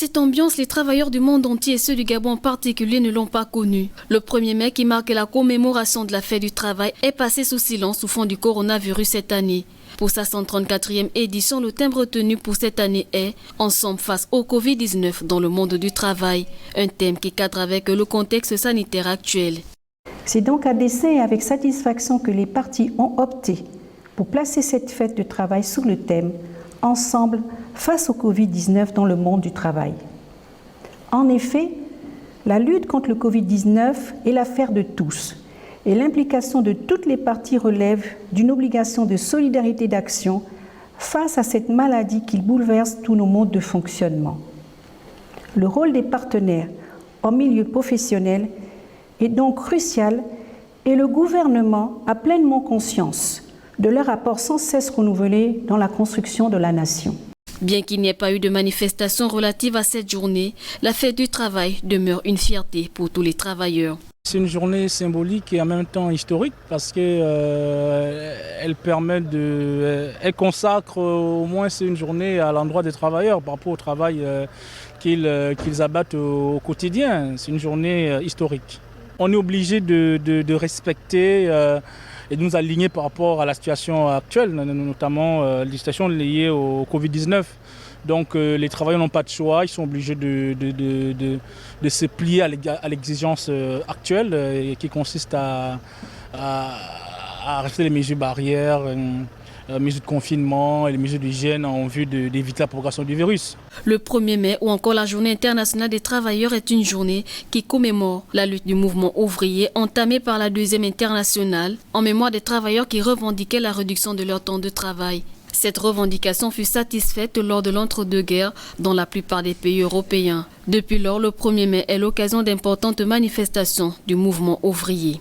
Cette ambiance, les travailleurs du monde entier et ceux du Gabon en particulier ne l'ont pas connue. Le 1er mai, qui marque la commémoration de la fête du travail, est passé sous silence sous fond du coronavirus cette année. Pour sa 134e édition, le thème retenu pour cette année est « Ensemble face au Covid-19 dans le monde du travail », un thème qui cadre avec le contexte sanitaire actuel. C'est donc à dessein et avec satisfaction que les partis ont opté pour placer cette fête de travail sous le thème « Ensemble face au Covid-19 dans le monde du travail ». En effet, la lutte contre le Covid-19 est l'affaire de tous et l'implication de toutes les parties relève d'une obligation de solidarité d'action face à cette maladie qui bouleverse tous nos modes de fonctionnement. Le rôle des partenaires en milieu professionnel est donc crucial et le gouvernement a pleinement conscience de leur apport sans cesse renouvelé dans la construction de la nation. Bien qu'il n'y ait pas eu de manifestation relative à cette journée, la fête du travail demeure une fierté pour tous les travailleurs. C'est une journée symbolique et en même temps historique parce qu'elle permet elle consacre au moins une journée à l'endroit des travailleurs par rapport au travail qu'ils abattent au quotidien. C'est une journée historique. On est obligé de respecter et de nous aligner par rapport à la situation actuelle, notamment les situations liées au Covid-19. Donc les travailleurs n'ont pas de choix, ils sont obligés de se plier à l'exigence actuelle qui consiste à respecter les mesures barrières, les mesures de confinement et les mesures d'hygiène en vue d'éviter la propagation du virus. Le 1er mai ou encore la Journée internationale des travailleurs est une journée qui commémore la lutte du mouvement ouvrier entamée par la 2e internationale en mémoire des travailleurs qui revendiquaient la réduction de leur temps de travail. Cette revendication fut satisfaite lors de l'entre-deux-guerres dans la plupart des pays européens. Depuis lors, le 1er mai est l'occasion d'importantes manifestations du mouvement ouvrier.